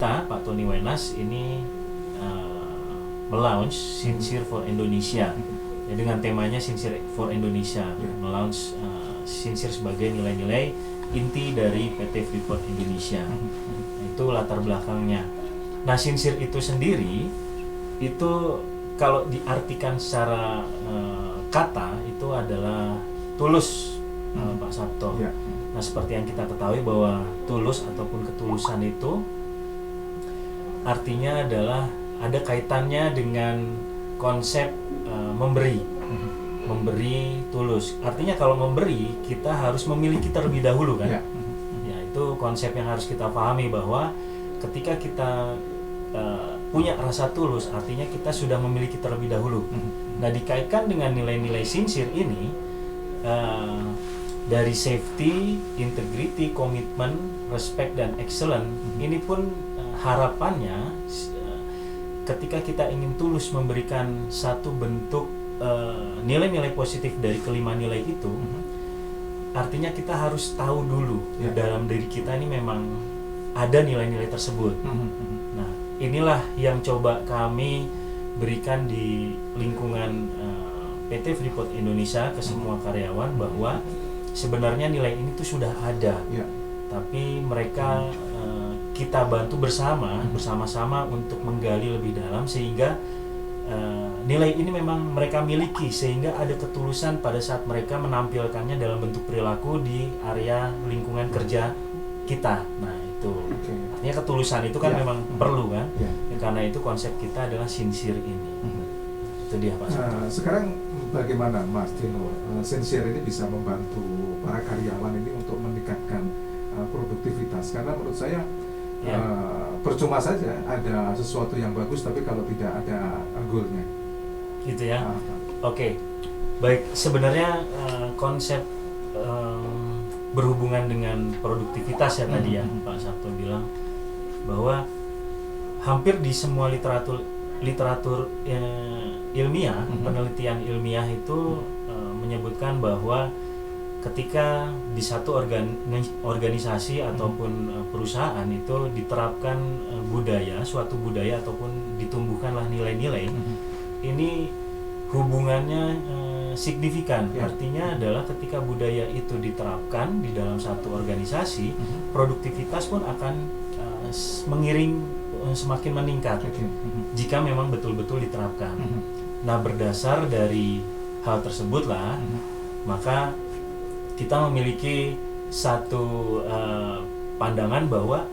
kita, Pak Tony Wenas ini melaunch Sincere for Indonesia ya, dengan temanya Sincere for Indonesia, melaunch Sincere sebagai nilai-nilai inti dari PT Freeport Indonesia. Itu latar belakangnya. Nah, Sincere itu sendiri itu kalau diartikan secara kata itu adalah tulus, Pak Sabto. Nah, seperti yang kita ketahui bahwa tulus ataupun ketulusan itu artinya adalah ada kaitannya dengan konsep memberi tulus. Artinya kalau memberi kita harus memiliki terlebih dahulu kan. Ya, itu konsep yang harus kita pahami, bahwa ketika kita punya rasa tulus artinya kita sudah memiliki terlebih dahulu. Nah, dikaitkan dengan nilai-nilai Sincere ini, dari safety, integrity, komitmen, respect, dan excellence, ini pun harapannya ketika kita ingin tulus memberikan satu bentuk nilai-nilai positif dari kelima nilai itu, artinya kita harus tahu dulu dalam diri kita ini memang ada nilai-nilai tersebut. Nah, inilah yang coba kami berikan di lingkungan PT Freeport Indonesia ke semua karyawan, bahwa sebenarnya nilai ini tuh sudah ada, tapi mereka kita bantu bersama-sama untuk menggali lebih dalam, sehingga nilai ini memang mereka miliki, sehingga ada ketulusan pada saat mereka menampilkannya dalam bentuk perilaku di area lingkungan kerja kita. Nah, itu artinya ketulusan itu kan memang perlu kan. Karena itu konsep kita adalah Sincere ini. Itu dia, Pak. Sekarang bagaimana Mas Dino, Sincere ini bisa membantu para karyawan ini untuk meningkatkan produktivitas? Karena menurut saya percuma saja ada sesuatu yang bagus tapi kalau tidak ada goalnya. Gitu ya. Oke. Baik, sebenarnya konsep berhubungan dengan produktivitas ya tadi ya, Pak Sabto bilang bahwa hampir di semua literatur ilmiah, penelitian ilmiah itu menyebutkan bahwa ketika di satu organisasi ataupun perusahaan itu diterapkan suatu budaya ataupun ditumbuhkanlah nilai-nilai, ini hubungannya signifikan. Artinya adalah ketika budaya itu diterapkan di dalam satu organisasi, produktivitas pun akan mengiring semakin meningkat jika memang betul-betul diterapkan. Nah, berdasar dari hal tersebutlah maka kita memiliki satu pandangan bahwa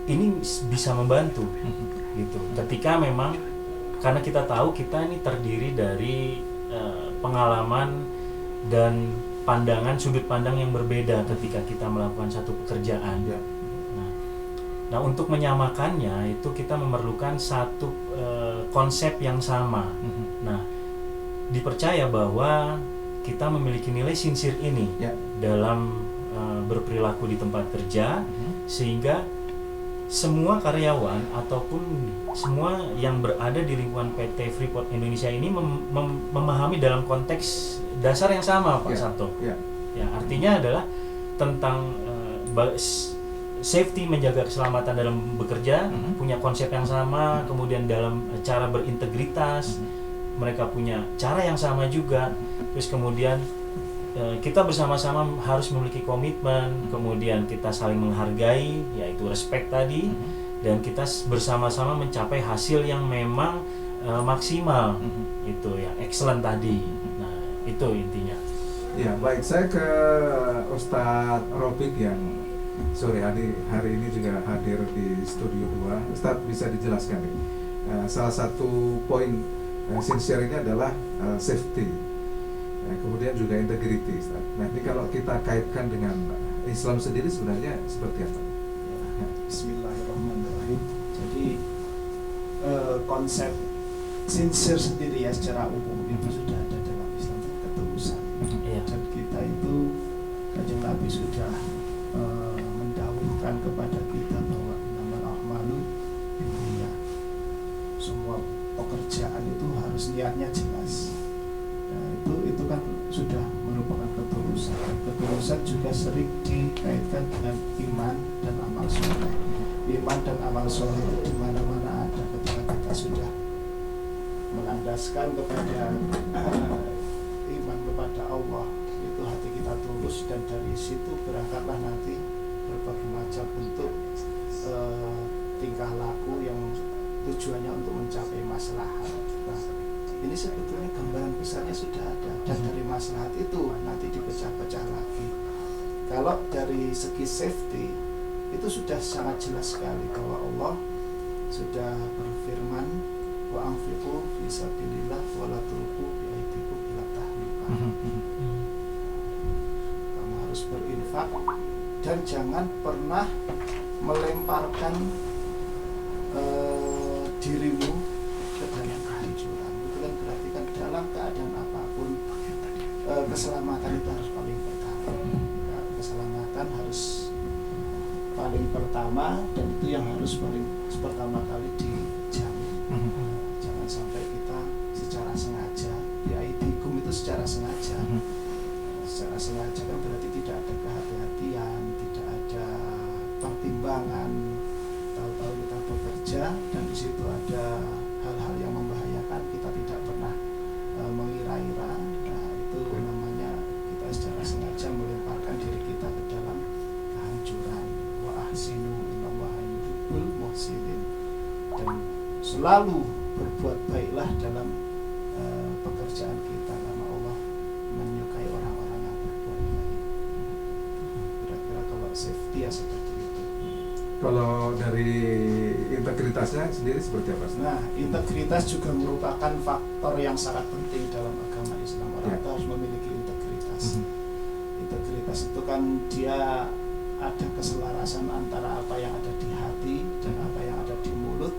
ini bisa membantu gitu. Ketika memang, karena kita tahu kita ini terdiri dari pengalaman dan sudut pandang yang berbeda ketika kita melakukan satu pekerjaan. Nah, untuk menyamakannya itu kita memerlukan satu konsep yang sama. Nah, dipercaya bahwa kita memiliki nilai Sincere ini dalam berperilaku di tempat kerja, sehingga semua karyawan ataupun semua yang berada di lingkungan PT Freeport Indonesia ini memahami dalam konteks dasar yang sama, Pak Sabto. Ya, artinya adalah tentang safety, menjaga keselamatan dalam bekerja, punya konsep yang sama, kemudian dalam cara berintegritas mereka punya cara yang sama juga. Terus kemudian kita bersama-sama harus memiliki komitmen, kemudian kita saling menghargai, yaitu respect tadi, dan kita bersama-sama mencapai hasil yang memang maksimal, itu yang excellent tadi. Nah, itu intinya. Ya, baik, saya ke Ustadz Robik yang sore hari ini juga hadir di Studio 2. Ustadz, bisa dijelaskan nih, salah satu poin Sincere ini adalah safety, kemudian juga integrity, Ustaz. Nah, ini kalau kita kaitkan dengan Islam sendiri sebenarnya seperti apa? Bismillahirrahmanirrahim. Jadi konsep Sincere sendiri ya secara umum itu sudah ada dalam Islam, ketulusan. Dan kita itu, Kanjeng Nabi sudah mendawuhkan kepada kita bahwa innamal a'malu binniyat. Semua pekerjaan itu harus niatnya jelas. Nah, itu kan sudah merupakan ketulusan. Ketulusan juga sering dikaitkan dengan iman dan amal soleh. iman dan amal soleh itu di mana-mana ada. Ketika kita sudah melandaskan kepada iman kepada Allah, itu hati kita tulus, dan dari situ berangkatlah nanti berbagai macam bentuk tingkah laku yang tujuannya untuk mencapai maslahat. Nah, ini sebetulnya gambaran besarnya sudah ada, dan dari maslahat itu nanti dipecah-pecah lagi. Kalau dari segi safety itu sudah sangat jelas sekali bahwa Allah sudah berfirman, wa anfiqu fi sabilillah wa la tulqu bi aydikum ila tahlukah. Kamu harus berinfak dan jangan pernah melemparkan dirimu ke dalam kehancuran. Itu kan berarti kan dalam keadaan apapun keselamatan itu harus paling pertama. Keselamatan harus paling pertama, dan itu yang harus paling pertama kali dijamin. Jangan sampai kita secara sengaja, di aidikum itu secara sengaja. Secara sengaja kan berarti tidak ada kehati-hatian, tidak ada pertimbangan. Tahu-tahu kita bekerja dan di situ ada hal-hal yang membahayakan, kita tidak pernah mengira-ira. Nah, itu namanya kita secara sengaja melemparkan diri kita ke dalam kehancuran. Wa ahsinu innallaha yuhibbul muhsinin. Dan selalu berbuat baiklah dalam pekerjaan kita, karena Allah menyukai orang-orang yang berbuat baik. Kira-kira kalau safety ya seperti itu. Kalau dari integritasnya sendiri seperti apa? Nah, integritas juga merupakan faktor yang sangat penting dalam agama Islam. Orang itu harus memiliki integritas. Integritas itu kan dia ada keselarasan antara apa yang ada di hati dan apa yang ada di mulut,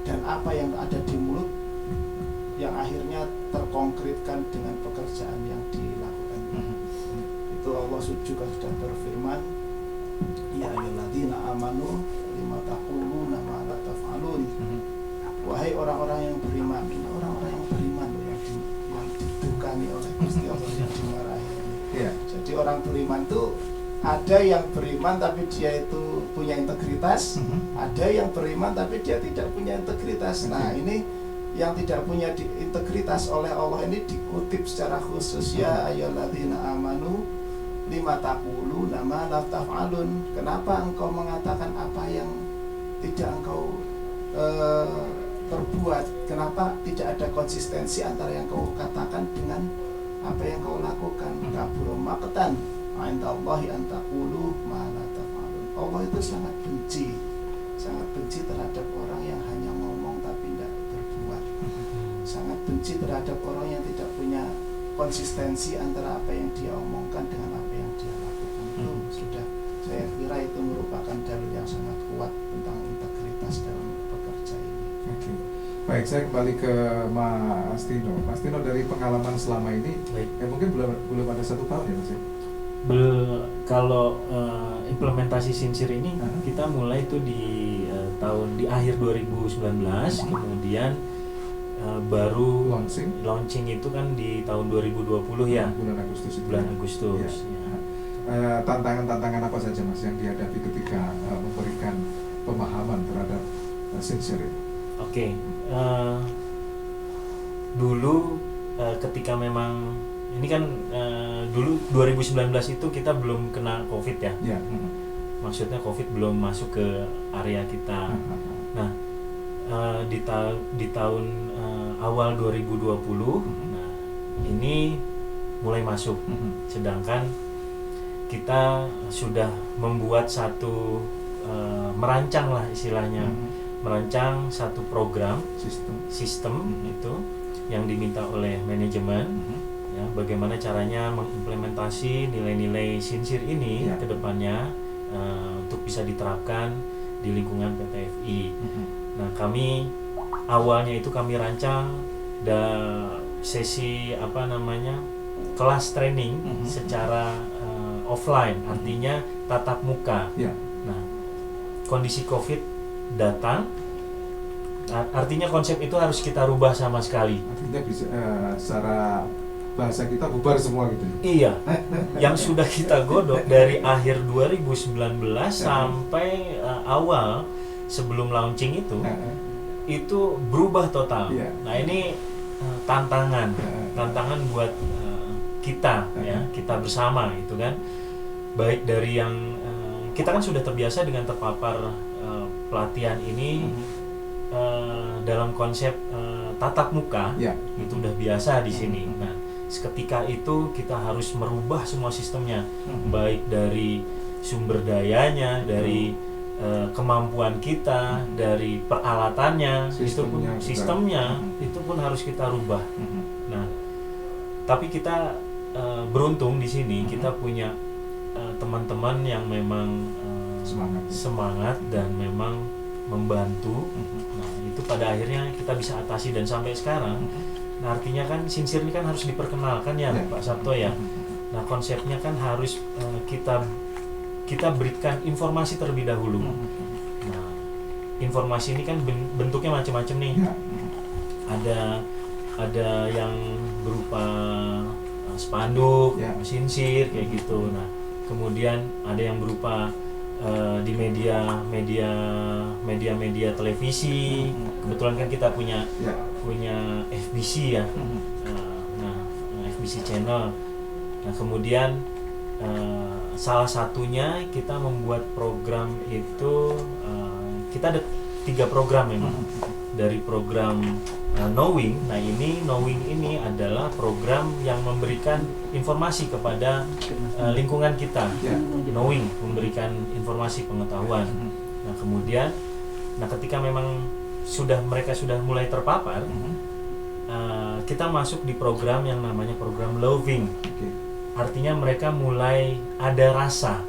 dan apa yang ada di mulut yang akhirnya terkonkretkan dengan pekerjaan yang dilakukan. Itu Allah juga sudah berfirman, ya ayyuhalladzina amanu lima taquluna ma la taf'alun. Wahai orang-orang yang beriman, ini orang-orang yang beriman loh, yang didukani oleh Gusti Allah, yang dimarahi. Jadi orang beriman itu ada yang beriman tapi dia itu punya integritas, ada yang beriman tapi dia tidak punya integritas. Nah, ini yang tidak punya integritas oleh Allah ini dikutip secara khusus, ya ayyuhalladzina amanu lima taquluna ma la taf'alun. Kenapa engkau mengatakan apa yang tidak engkau perbuat? Kenapa tidak ada konsistensi antara yang kau katakan dengan apa yang kau lakukan? Kabura maqtan 'indallahi an taqulu ma la taf'alun. Allah itu sangat benci terhadap orang yang hanya ngomong tapi tidak berbuat. Sangat benci terhadap orang yang tidak punya konsistensi antara apa yang dia omongkan dengan apa yang dia lakukan. Itu sudah, saya kira itu merupakan dalil yang sangat kuat tentang integritas dalam bekerja ini. Oke. Baik, saya kembali ke Mas Tino. Mas Tino, dari pengalaman selama ini, mungkin belum ada 1 tahun ya Mas? Kalau implementasi Sincere ini kita mulai itu di akhir 2019, kemudian baru launching itu kan di tahun 2020 ya, bulan Agustus. Ya. Tantangan-tantangan apa saja Mas yang dihadapi ketika memberikan pemahaman terhadap Sincere? Oke. Dulu ketika memang ini kan dulu 2019 itu kita belum kena COVID ya. Maksudnya COVID belum masuk ke area kita. Nah, di tahun awal 2020, nah ini mulai masuk. Sedangkan kita sudah membuat satu merancang lah istilahnya, merancang satu program sistem itu yang diminta oleh manajemen. Ya, bagaimana caranya mengimplementasi nilai-nilai Sincere ini ke depannya untuk bisa diterapkan di lingkungan PT FI. Nah, kami awalnya itu kami rancang sesi kelas training secara offline, artinya tatap muka. Nah, kondisi COVID datang, artinya konsep itu harus kita rubah sama sekali. Artinya bisa secara bahasa kita bubar semua gitu. Iya. Yang sudah kita godok dari akhir 2019 sampai awal sebelum launching itu berubah total. Nah ini tantangan buat kita ya, kita bersama itu kan, baik dari yang kita kan sudah terbiasa dengan terpapar pelatihan ini dalam konsep tatap muka, itu udah biasa di sini. Nah seketika itu kita harus merubah semua sistemnya, baik dari sumber dayanya, dari kemampuan kita, dari peralatannya, sistemnya itu pun harus kita rubah. Nah, tapi kita beruntung di sini kita punya teman-teman yang memang semangat dan memang membantu. Nah, itu pada akhirnya kita bisa atasi dan sampai sekarang. Nah, artinya kan Sincere ini kan harus diperkenalkan ya, Pak Sabto ya. Nah, konsepnya kan harus kita berikan informasi terlebih dahulu. Nah, informasi ini kan bentuknya macam-macam nih. Ada yang berupa spanduk, Sincere kayak gitu. Nah, kemudian ada yang berupa di media televisi. Kebetulan kan kita punya FBC ya. Nah, FBC channel. Nah, kemudian salah satunya kita membuat program itu, kita ada 3 program memang. Dari program Knowing. Nah ini Knowing ini adalah program yang memberikan informasi kepada lingkungan kita. Knowing memberikan informasi pengetahuan. Nah kemudian, ketika memang mereka sudah mulai terpapar, kita masuk di program yang namanya program Loving. Artinya mereka mulai ada rasa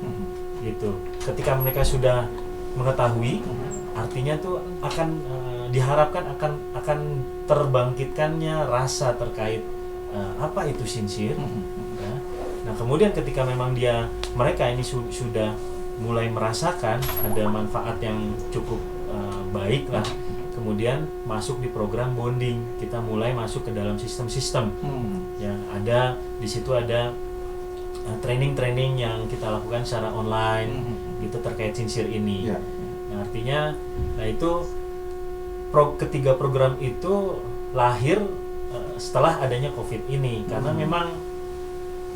gitu. Ketika mereka sudah mengetahui, artinya tuh akan diharapkan akan terbangkitkannya rasa terkait apa itu Sincere. Ya. Nah kemudian ketika memang mereka ini sudah mulai merasakan ada manfaat yang cukup baik lah, kemudian masuk di program bonding. Kita mulai masuk ke dalam sistem-sistem yang ada di situ. Ada training-training yang kita lakukan secara online gitu terkait Sincere ini. Nah, artinya itu ketiga program itu lahir setelah adanya COVID ini, karena memang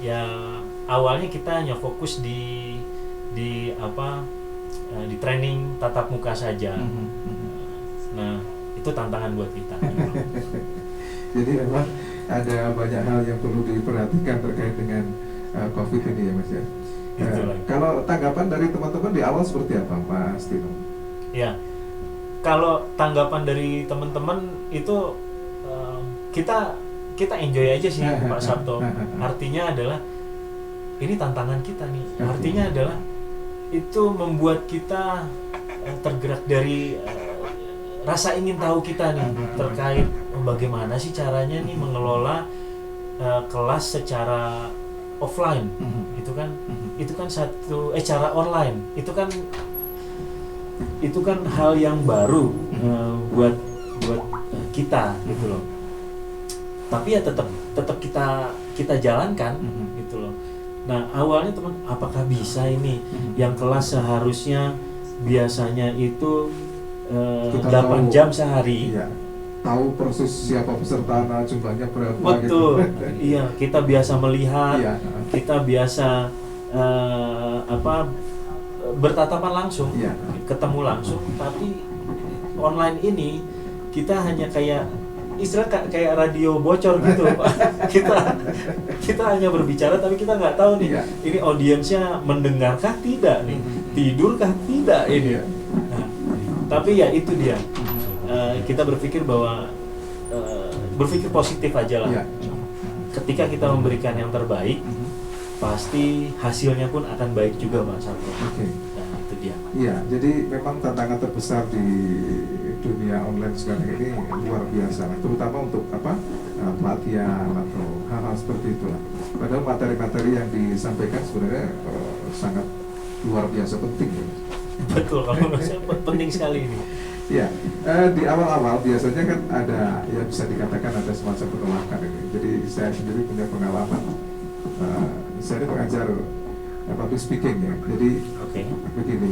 ya awalnya kita hanya fokus di training tatap muka saja. Nah, itu tantangan buat kita. Jadi memang ada banyak hal yang perlu diperhatikan terkait dengan COVID ini ya Mas ya. Kalau tanggapan dari teman-teman di awal seperti apa Mas Tino? Ya, kalau tanggapan dari teman-teman itu kita enjoy aja sih Pak Sabto. Artinya adalah ini tantangan kita nih. Artinya adalah itu membuat kita tergerak dari rasa ingin tahu kita nih terkait bagaimana sih caranya nih mengelola kelas secara offline. Itu kan cara online itu kan hal yang baru buat kita gitu loh. Tapi ya tetap kita jalankan gitu loh. Nah awalnya teman, apakah bisa ini yang kelas seharusnya biasanya itu 8 jam sehari, tahu persis siapa peserta, jumlahnya berapa. Betul gitu. Iya, kita biasa melihat, kita biasa bertatapan langsung, ketemu langsung. Tapi online ini kita hanya kayak istilah kayak radio bocor gitu. kita hanya berbicara tapi kita nggak tahu nih ini audiensnya mendengarkah tidak nih, tidurkah tidak ini. Nah, tapi ya itu dia, kita berpikir bahwa berpikir positif aja lah. Ketika kita memberikan yang terbaik, pasti hasilnya pun akan baik juga Mas Sabto. Nah itu dia. Iya, jadi memang tantangan terbesar di dunia online sekarang ini luar biasa, terutama untuk pelatihan atau hal-hal seperti itulah. Padahal materi-materi yang disampaikan sebenarnya sangat luar biasa penting. Betul, kalau menurut saya penting sekali ini. Ya, di awal-awal biasanya kan ada, ya bisa dikatakan ada semacam penolakan ini. Jadi saya sendiri punya pengalaman. Saya ini pengajar public speaking ya. Jadi begini,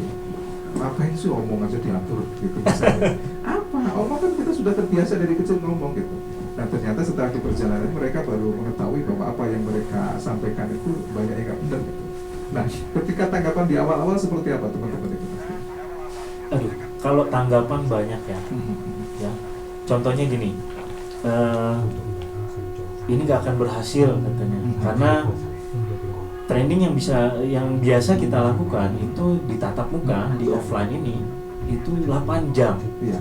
ngapain sih omong aja diatur gitu misalnya. Apa? Omong kan kita sudah terbiasa dari kecil ngomong gitu. Nah ternyata setelah di perjalanan mereka baru mengetahui bahwa apa yang mereka sampaikan itu banyak yang nggak benar gitu. Nah ketika tanggapan di awal-awal seperti apa teman-teman itu? Aduh, kalau tanggapan banyak ya. Ya, contohnya gini, ini nggak akan berhasil katanya, karena training yang biasa kita lakukan itu di tatap muka, di offline ini itu 8 jam. Iya.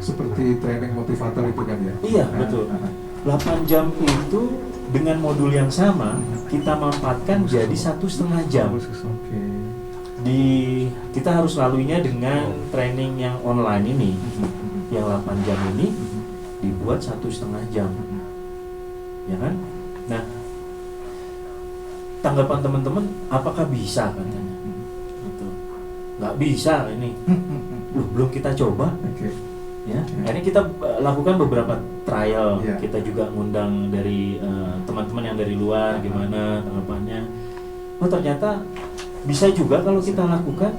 Seperti training motivator itu kan ya? Iya, betul. 8 jam itu dengan modul yang sama kita manfaatkan jadi 1,5 jam. Oke. Kita harus laluinya dengan training yang online ini, yang 8 jam ini dibuat 1,5 jam, ya kan? Nah, tanggapan teman-teman, apakah bisa katanya? Gitu. Nggak bisa ini. Loh, belum kita coba. Oke. Ya, akhirnya kita lakukan beberapa trial. Yeah. Kita juga ngundang dari teman-teman yang dari luar, gimana tanggapannya. Oh ternyata bisa juga kalau kita lakukan.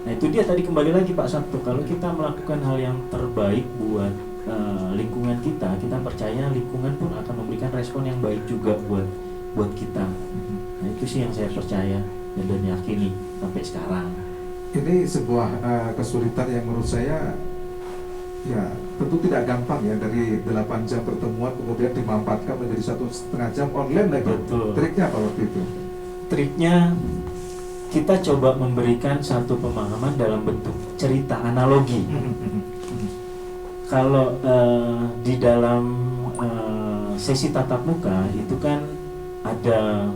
Nah itu dia tadi kembali lagi Pak Sabto, kalau kita melakukan hal yang terbaik buat lingkungan kita percaya lingkungan pun akan memberikan respon yang baik juga buat kita. Nah itu sih yang saya percaya dan yakini sampai sekarang. Ini sebuah kesulitan yang menurut saya ya tentu tidak gampang ya, dari 8 jam pertemuan kemudian dimanfaatkan menjadi 1,5 jam online lagi. Betul. Triknya apa waktu itu? Triknya kita coba memberikan satu pemahaman dalam bentuk cerita analogi. Kalau di dalam sesi tatap muka itu kan ada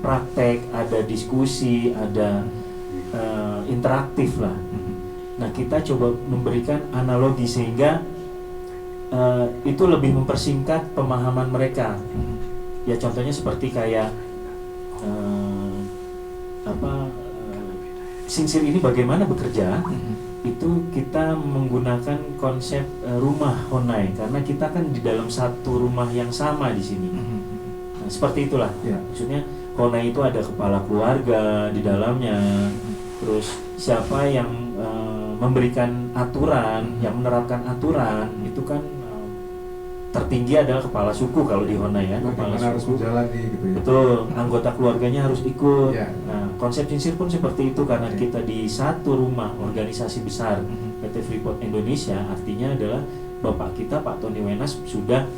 praktek, ada diskusi, ada interaktif lah. Nah kita coba memberikan analogi sehingga itu lebih mempersingkat pemahaman mereka. Ya contohnya seperti kayak sinsir ini bagaimana bekerja. Itu kita menggunakan konsep rumah Honai karena kita kan di dalam satu rumah yang sama di sini. Nah, seperti itulah. Ya. Maksudnya Honai itu ada kepala keluarga di dalamnya. Terus siapa yang memberikan aturan, yang menerapkan aturan itu kan tertinggi adalah kepala suku kalau di Honai ya. Kepala Bagaimana harus suku. menjalani gitu ya. Betul, anggota keluarganya harus ikut. Ya. Nah, konsep sinsir pun seperti itu karena Oke. kita di satu rumah organisasi besar PT Freeport Indonesia, artinya adalah Bapak kita Pak Tony Wenas sudah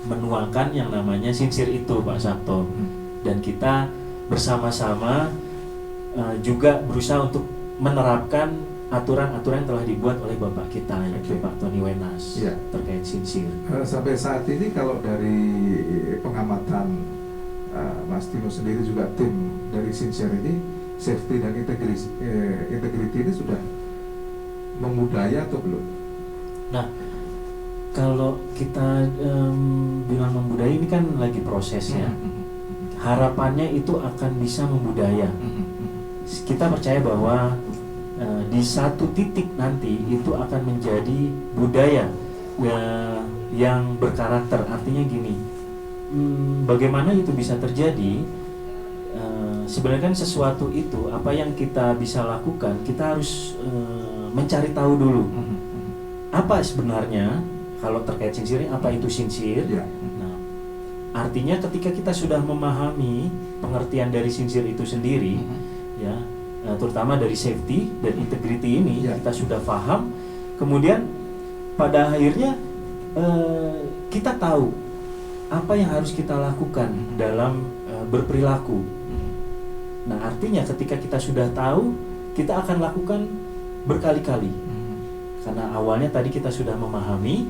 menuangkan yang namanya sinsir itu Pak Sabto. Dan kita bersama-sama juga berusaha untuk menerapkan aturan-aturan yang telah dibuat oleh Bapak kita yaitu Oke. Pak Tony Wenas Ya. terkait sinsir. Sampai saat ini kalau dari pengamatan Mas Timo sendiri juga tim dari Sincere ini, safety dan integrity ini sudah memudaya atau belum? Nah, kalau kita bilang membudaya ini kan lagi proses ya. Harapannya itu akan bisa membudaya. Kita percaya bahwa di satu titik nanti itu akan menjadi budaya yang berkarakter. Artinya gini, bagaimana itu bisa terjadi? Sebenarnya kan sesuatu itu apa yang kita bisa lakukan, kita harus mencari tahu dulu apa sebenarnya kalau terkait sinsir, apa itu sinsir. Ya. Nah, artinya ketika kita sudah memahami pengertian dari sinsir itu sendiri, ya, terutama dari safety dan integrity ini, Ya. kita sudah paham. Kemudian pada akhirnya kita tahu apa yang harus kita lakukan dalam berperilaku. Nah, artinya ketika kita sudah tahu, kita akan lakukan berkali-kali. Karena awalnya tadi kita sudah memahami,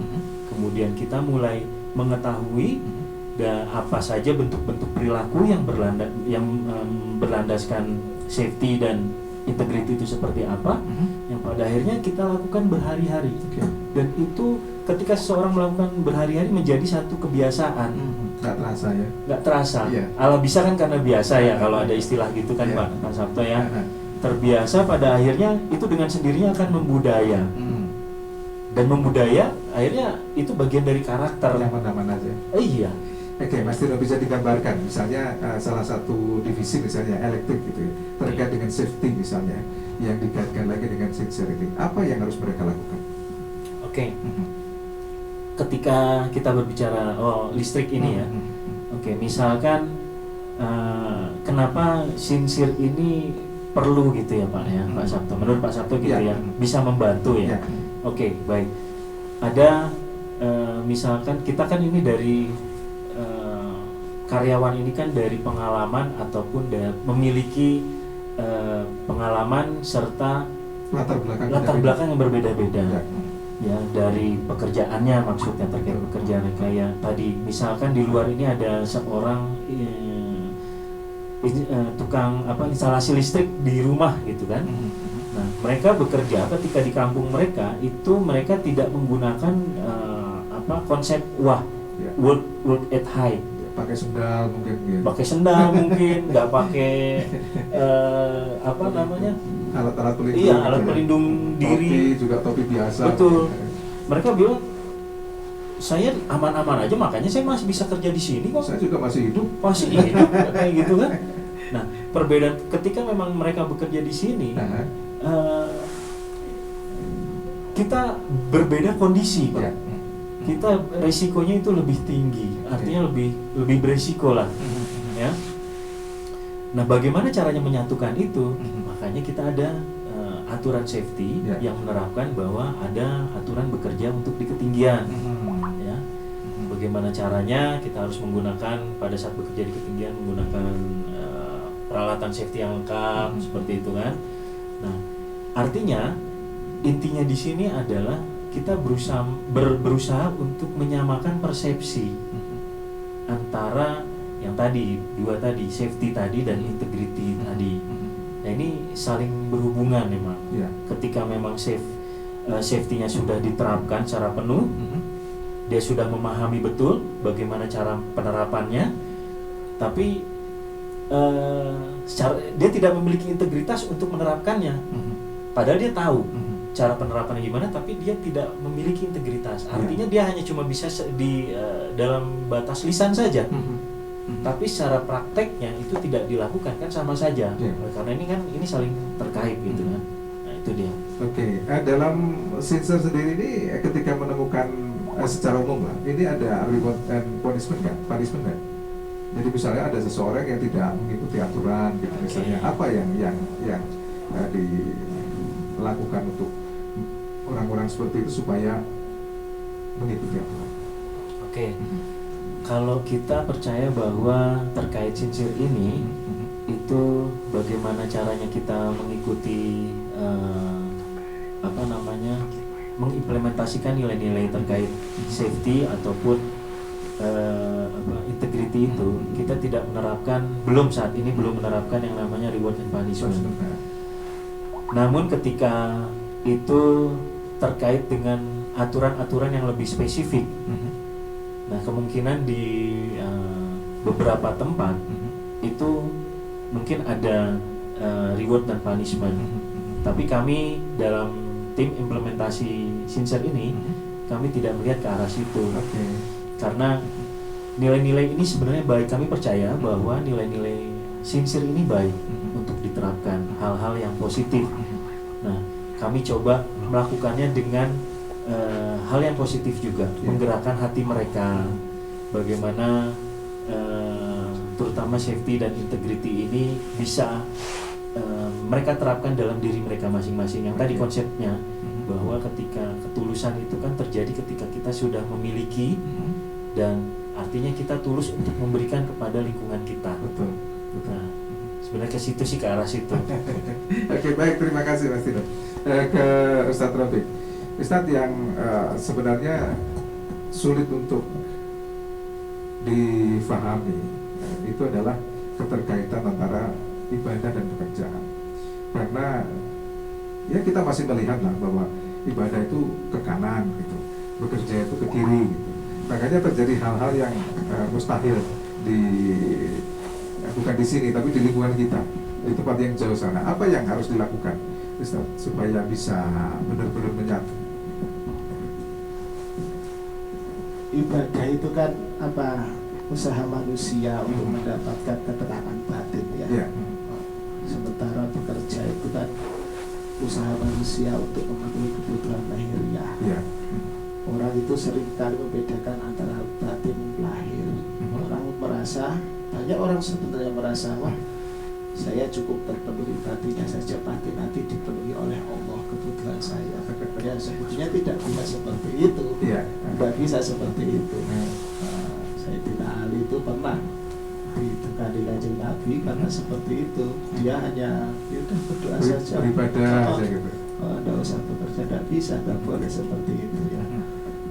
kemudian kita mulai mengetahui dan apa saja bentuk-bentuk perilaku yang berlandaskan safety dan integrity itu seperti apa, yang pada akhirnya kita lakukan berhari-hari. Dan itu ketika seseorang melakukan berhari-hari menjadi satu kebiasaan. Nggak terasa ya? Nggak terasa. Iya. Ala bisa kan karena biasa ya, kalau ada istilah gitu kan Iya. Pak Sabto ya. Terbiasa pada akhirnya itu dengan sendirinya akan membudaya. Dan membudaya akhirnya itu bagian dari karakter. Nyaman-nyaman aja. Iya. Oke, Mas Tino, bisa digambarkan misalnya salah satu divisi misalnya elektrik gitu ya, terkait dengan safety misalnya yang dikaitkan lagi dengan sensor ini, apa yang harus mereka lakukan? Oke. Ketika kita berbicara listrik ini ya, oke, misalkan kenapa sinsir ini perlu gitu ya Pak ya, Pak Sabto, menurut Pak Sabto gitu ya, bisa membantu ya. Oke, baik. Ada misalkan kita kan ini dari karyawan ini kan dari pengalaman ataupun memiliki pengalaman serta latar belakang yang berbeda-beda. Ya, dari pekerjaannya, maksudnya terkait pekerjaan kayak tadi misalkan di luar ini ada seorang tukang instalasi listrik di rumah gitu kan. Nah, mereka bekerja ketika di kampung mereka itu mereka tidak menggunakan konsep work at height, pakai sendal mungkin gitu. Pakai sendal mungkin, nggak pakai alat-alat pelindung. Iya, alat pelindung diri. Topi, juga topi biasa. Betul. Mereka bilang saya aman-aman aja, makanya saya masih bisa kerja di sini kok. Saya juga masih hidup. Masih hidup kayak gitu kan. Nah, perbedaan ketika memang mereka bekerja di sini, kita berbeda kondisi, Pak. Kita resikonya itu lebih tinggi, artinya lebih beresiko lah, ya. Nah, bagaimana caranya menyatukan itu? Makanya kita ada aturan safety yang menerapkan bahwa ada aturan bekerja untuk di ketinggian, ya. Bagaimana caranya? Kita harus menggunakan pada saat bekerja di ketinggian menggunakan peralatan safety yang lengkap seperti itu kan. Nah, artinya intinya di sini adalah kita berusaha untuk menyamakan persepsi antara yang dua tadi, safety tadi dan integrity tadi. Nah, ini saling berhubungan memang. Ketika memang safety-nya sudah diterapkan secara penuh, dia sudah memahami betul bagaimana cara penerapannya, tapi dia tidak memiliki integritas untuk menerapkannya. Padahal dia tahu cara penerapannya gimana, tapi dia tidak memiliki integritas. Artinya dia hanya cuma bisa di dalam batas lisan saja. Tapi secara prakteknya itu tidak dilakukan, kan sama saja. Karena ini saling terkait gitu kan. Nah, itu dia. Oke, dalam sensor sendiri ini ketika menemukan secara umum lah, ini ada reward and punishment kan? Jadi misalnya ada seseorang yang tidak mengikuti aturan gitu misalnya, apa yang dilakukan untuk orang-orang seperti itu supaya mengikuti aturan? Oke. Kalau kita percaya bahwa terkait sinsir ini itu bagaimana caranya kita mengikuti mengimplementasikan nilai-nilai terkait safety ataupun integrity itu, kita tidak menerapkan, saat ini belum menerapkan yang namanya reward and punishment. Namun ketika itu terkait dengan aturan-aturan yang lebih spesifik, nah kemungkinan di beberapa tempat itu mungkin ada reward dan punishment. Tapi kami dalam tim implementasi Sinsir ini kami tidak melihat ke arah situ. Karena nilai-nilai ini sebenarnya baik, kami percaya bahwa nilai-nilai Sinsir ini baik untuk diterapkan, hal-hal yang positif. Nah, kami coba melakukannya dengan hal yang positif juga, menggerakkan hati mereka, bagaimana terutama safety dan integrity ini bisa mereka terapkan dalam diri mereka masing-masing. Yang tadi konsepnya bahwa ketika ketulusan itu kan terjadi ketika kita sudah memiliki dan artinya kita tulus untuk memberikan kepada lingkungan kita. Betul. Nah, sebenarnya ke situ sih, ke arah situ. Oke, baik, terima kasih Mas Tino. Ke Ustadz Rafiq. Ustadz, yang sebenarnya sulit untuk difahami itu adalah keterkaitan antara ibadah dan pekerjaan. Karena ya kita masih melihat lah bahwa ibadah itu ke kanan gitu, bekerja itu ke kiri gitu. Makanya terjadi hal-hal yang mustahil bukan di sini tapi di lingkungan kita, di tempat yang jauh sana. Apa yang harus dilakukan Ustaz supaya bisa benar-benar menyatu? Ibadah itu kan usaha manusia untuk mendapatkan ketenangan batin ya. Ya. Sementara bekerja itu kan usaha manusia untuk memenuhi kebutuhan lahiriah. Ya. Orang itu seringkali membedakan antara batin lahir. Orang merasa, banyak orang sebenarnya merasa, wah saya cukup terpenuhi batinnya saja, batin nanti dipenuhi oleh Allah kebutuhan saya. Ya sebetulnya tidak bisa seperti itu. Ya. Tidak bisa seperti itu. Sayyidina Ali itu pernah ditekani Kanjeng Nabi karena seperti itu. Dia hanya ya udah berdoa saja, beribadah saja gitu. Tidak usah bekerja, tidak bisa, tidak boleh seperti itu ya.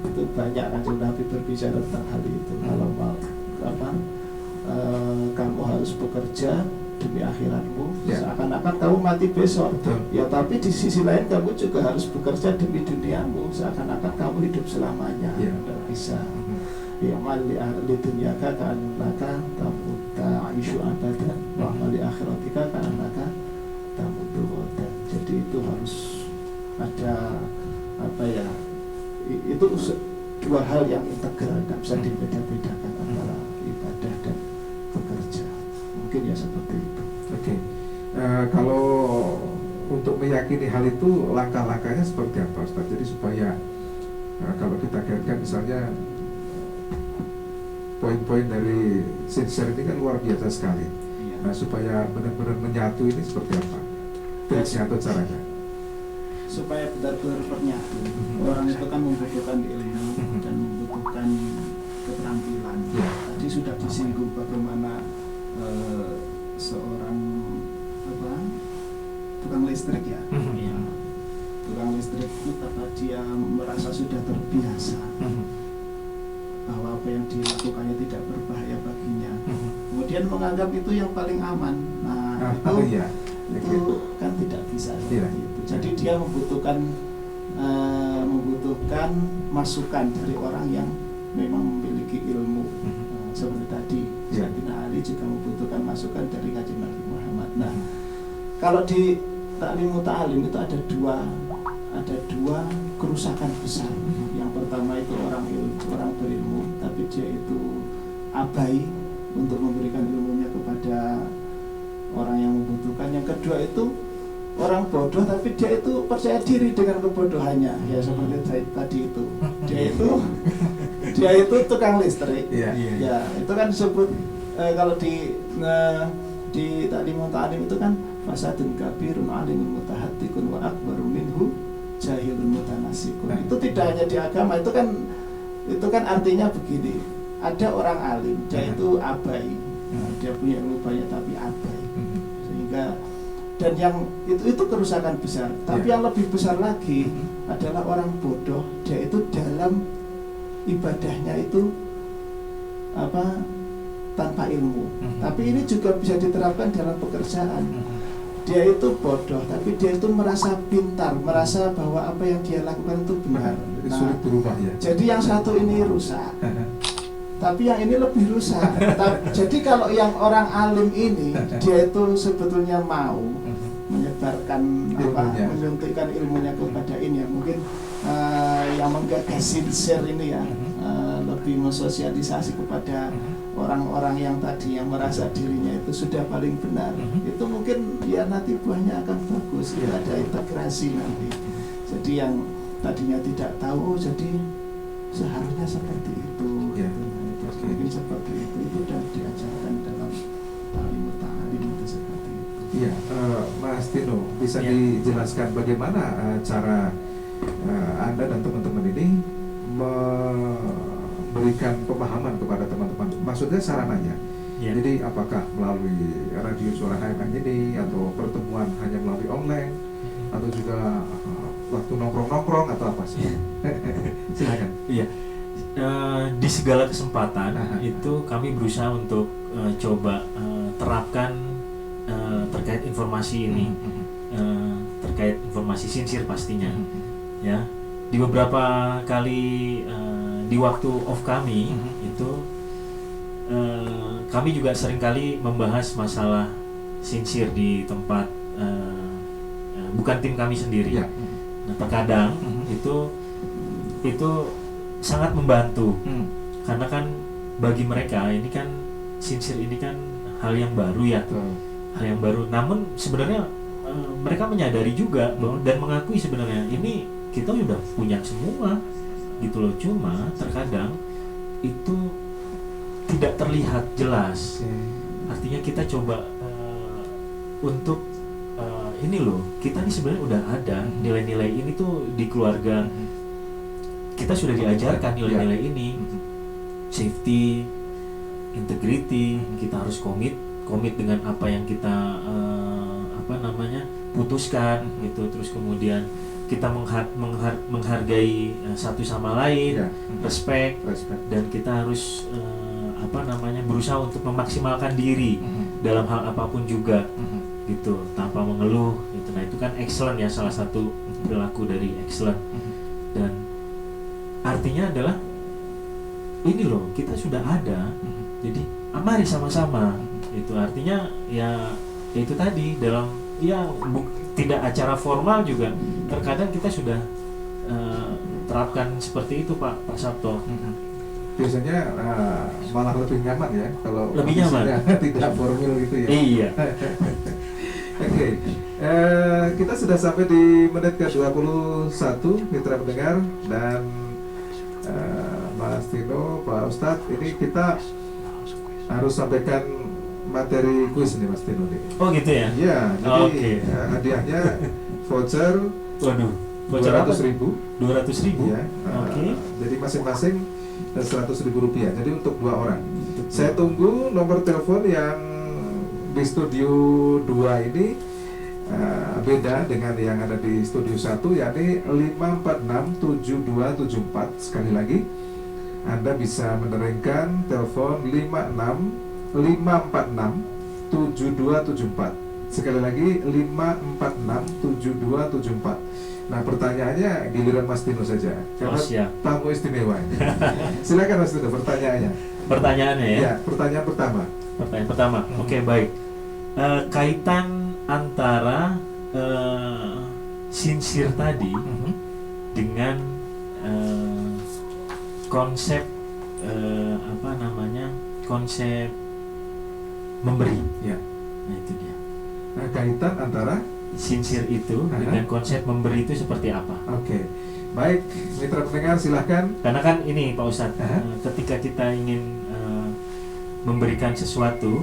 Itu banyak Kanjeng Nabi berbicara tentang hal itu. Kalau mau kamu harus bekerja demi akhiratmu, ya. Seakan-akan kamu mati besok. Betul. Ya tapi di sisi lain kamu juga harus bekerja demi duniamu, seakan-akan kamu hidup selamanya. Ya. Tidak bisa. Ya mali ahli dunyaka ka'annaka tamuta aisyu abadan wa mali akhiratika ka'annaka tamutu ghadan. Jadi itu harus ada apa ya, itu dua hal yang integral, tidak bisa dibeda-bedakan antara ibadah dan bekerja. Mungkin ya seperti itu. Oke. Kalau untuk meyakini hal itu langkah-langkahnya seperti apa, Ustaz? Jadi supaya kalau kita kaitkan misalnya poin-poin dari sincere ini kan luar biasa sekali. Iya. Nah, supaya benar-benar menyatu ini seperti apa? Tipsnya atau caranya? Supaya benar-benar menyatu. Orang itu kan membutuhkan ilmu dan membutuhkan keterampilan. Ya. Tadi sudah disinggung bagaimana seorang tukang listrik ya. Iya. Tukang listrik itu karena dia merasa sudah terbiasa bahwa apa yang dilakukannya tidak berbahaya baginya. Kemudian menganggap itu yang paling aman. Nah, Iya. itu kan tidak bisa Iya. seperti itu. Jadi dia membutuhkan masukan dari orang yang memang memiliki ilmu. Seperti tadi Iya. Sayyidina Ali juga membutuhkan masukan dari Kanjeng Nabi Muhammad. Nah, kalau di Ta'limu Ta'alim itu ada dua kerusakan besar. Yang pertama itu orang berilmu tapi dia itu abai untuk memberikan ilmunya kepada orang yang membutuhkan. Yang kedua itu orang bodoh tapi dia itu percaya diri dengan kebodohannya. Ya seperti tadi itu. Dia itu tukang listrik. Iya. Ya, itu kan disebut kalau di Ta'limu Ta'alim itu kan fasadun kabirun alimun mutahattikun wa akbaru minhu jahilun mutanasikun. Itu tidak hanya di agama, itu kan artinya begini. Ada orang alim, dia itu abai. Dia punya ilmu banyak tapi abai. Sehingga dan yang itu kerusakan besar. Tapi yang lebih besar lagi adalah orang bodoh. Dia itu dalam ibadahnya itu tanpa ilmu. Tapi ini juga bisa diterapkan dalam pekerjaan. Dia itu bodoh, tapi dia itu merasa pintar, merasa bahwa apa yang dia lakukan itu benar. Jadi sulit berubah ya. Jadi yang satu ini rusak, tapi yang ini lebih rusak. Jadi kalau yang orang alim ini, dia itu sebetulnya mau menyebarkan menyuntikkan ilmunya kepada ini ya. Mungkin yang menggagas sincere ini ya, lebih mensosialisasi kepada orang-orang yang tadi yang merasa dirinya itu sudah paling benar. Itu mungkin ya nanti buahnya akan bagus, ya ada integrasi nanti. Jadi yang tadinya tidak tahu jadi seharusnya seperti itu. Ya. Mungkin seperti itu sudah diajarkan dalam Ta'limu Ta'alim itu seperti itu. Iya, Mas Tino bisa dijelaskan bagaimana cara Anda dan teman-teman ini memberikan pemahaman kepada teman-teman, maksudnya sarananya. Jadi apakah melalui radio suara HMM ini atau pertemuan hanya melalui online atau juga waktu nongkrong-nongkrong atau apa sih? Silakan. Iya. Di segala kesempatan itu kami berusaha untuk coba terapkan terkait informasi ini, terkait informasi sincere pastinya. Ya, di beberapa kali di waktu off kami itu kami juga seringkali membahas masalah sincere di tempat bukan tim kami sendiri. Ya. Nah, terkadang itu sangat membantu karena kan bagi mereka ini kan sincere ini kan hal yang baru ya, hal yang baru. Namun sebenarnya mereka menyadari juga bahwa dan mengakui sebenarnya ini kita sudah punya semua gitu loh. Cuma terkadang itu tidak terlihat jelas. Artinya kita coba untuk ini loh, kita nih sebenarnya udah ada nilai-nilai ini tuh di keluarga. Kita sudah diajarkan nilai-nilai ini, safety, integrity, kita harus komit dengan apa yang kita putuskan gitu. Terus kemudian kita menghargai satu sama lain, respect, dan kita harus berusaha untuk memaksimalkan diri dalam hal apapun juga gitu, tanpa mengeluh gitu. Nah itu kan excellent ya, salah satu perilaku dari excellent. Dan artinya adalah ini loh, kita sudah ada, jadi mari sama-sama. Itu artinya ya itu tadi dalam tidak acara formal juga terkadang kita sudah terapkan seperti itu Pak Sabto. Biasanya malah lebih nyaman ya kalau lebih nyaman tidak formal gitu ya. Iya. Oke, kita sudah sampai di menit ke-21 mitra pendengar, dan Mas Tino, Pak Ustadz, ini kita harus sampaikan materi kuis nih Mas Tino nih. Oh gitu ya? Iya, jadi Oke. Hadiahnya voucher. Waduh, voucher 200.000. 200.000. Ya. Oke. Jadi masing-masing 100.000 rupiah. Jadi untuk 2 orang. Saya tunggu nomor telepon yang di studio 2 ini beda dengan yang ada di studio 1, yakni 5467274. Sekali lagi, Anda bisa menerengkan telepon 5467274. Sekali lagi 5467274. Nah pertanyaannya giliran Mas Tino saja, karena tamu istimewa ini. Silakan Mas Tino, pertanyaannya. Pertanyaannya ya? Ya, pertanyaan pertama. Pertanyaan pertama, oke, baik. Kaitan antara sincere tadi dengan konsep konsep memberi. Ya. Nah itu dia. Nah, kaitan antara sincere itu dengan konsep memberi itu seperti apa? Oke. Baik, mitra pendengar silahkan. Karena kan ini Pak Ustadz, ketika kita ingin memberikan sesuatu,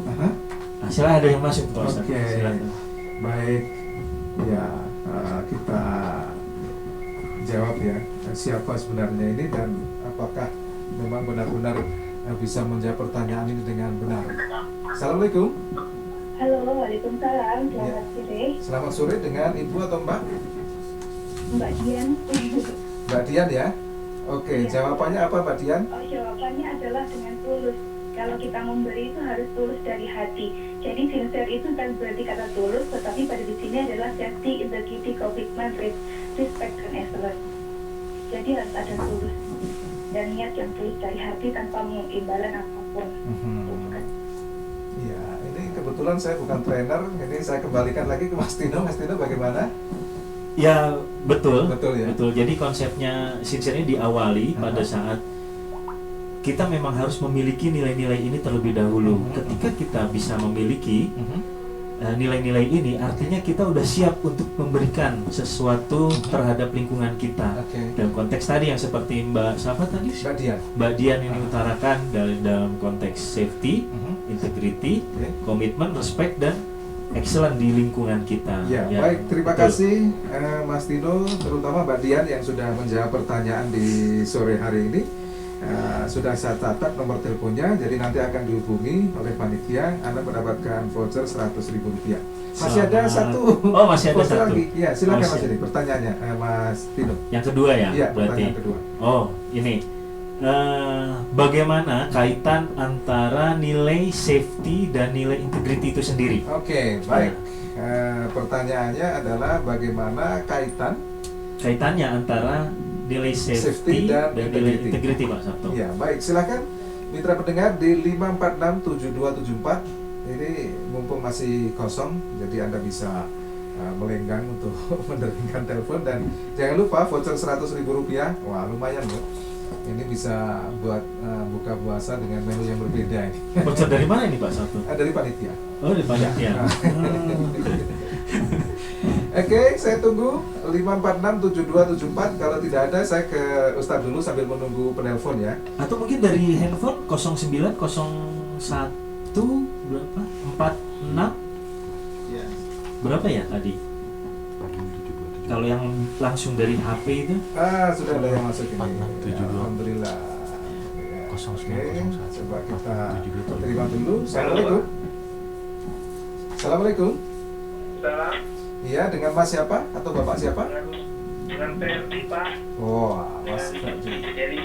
silahkan ada yang masuk Pak Ustadz. Oke. Silakan. Baik, ya kita jawab ya, siapa sebenarnya ini dan apakah memang benar-benar bisa menjawab pertanyaan ini dengan benar. Assalamualaikum. Halo, waalaikumsalam. Selamat sore. Selamat sore, dengan Ibu atau Mbak? Mbak Dian. Mbak Dian ya. Oke, jawabannya apa Mbak Dian? Oh, jawabannya adalah dengan tulus. Kalau kita memberi itu harus tulus dari hati. Jadi sincere itu kan berarti kata tulus, tetapi pada di sini adalah safety, integrity, commitment, respect, dan excellence. Jadi harus ada tulus dan niat yang tulus dari hati tanpa imbalan apapun. Ya, ini kebetulan saya bukan trainer, ini saya kembalikan lagi ke Mas Tino. Mas Tino bagaimana? Ya betul, ya. Betul. Jadi konsepnya sincere ini diawali pada saat kita memang harus memiliki nilai-nilai ini terlebih dahulu. Ketika kita bisa memiliki nilai-nilai ini, artinya kita udah siap untuk memberikan sesuatu terhadap lingkungan kita. Dalam konteks tadi yang seperti Mbak siapa tadi? Mbak Dian ini utarakan dalam konteks safety, integrity, komitmen, respect, dan excellent di lingkungan kita. Ya, baik, terima kasih Mas Tino, terutama Mbak Dian yang sudah menjawab pertanyaan di sore hari ini. Sudah saya catat nomor teleponnya, jadi nanti akan dihubungi oleh panitia. Anda mendapatkan voucher 100.000 rupiah. Masih ada satu. Oh, masih ada satu lagi. Ya, silakan Mas ini pertanyaannya, Mas Tino. Yang kedua ya? Iya, berarti. Pertanyaan kedua. Oh, ini bagaimana kaitan antara nilai safety dan nilai integrity itu sendiri? Oke, baik. Pertanyaannya adalah bagaimana kaitannya antara nilai safety dan nilai integrity Pak Sabto. Ya, baik, silakan mitra pendengar di 5467274. Ini mumpung masih kosong, jadi Anda bisa melenggang untuk menerima telepon, dan jangan lupa voucher 100.000 rupiah. Wah, lumayan loh. Ini bisa buat buka puasa dengan menu yang berbeda ini. Voucher dari mana ini Pak satu? Dari panitia. Oh dari panitia. Oke, saya tunggu 5467274. Kalau tidak ada, saya ke Ustadz dulu sambil menunggu penelpon ya. Atau mungkin dari handphone 0901 berapa? 46 Ya. berapa ya tadi? Kalau yang langsung dari HP itu? Sudah ada yang masuk ini. 4672. Alhamdulillah. Ya, 0901. oke, coba kita terima dulu. Assalamualaikum. Assalamualaikum. Salam. Iya, dengan Mas siapa atau Bapak siapa? Dengan Ferdi, Pak. Oh, Mas. Jadi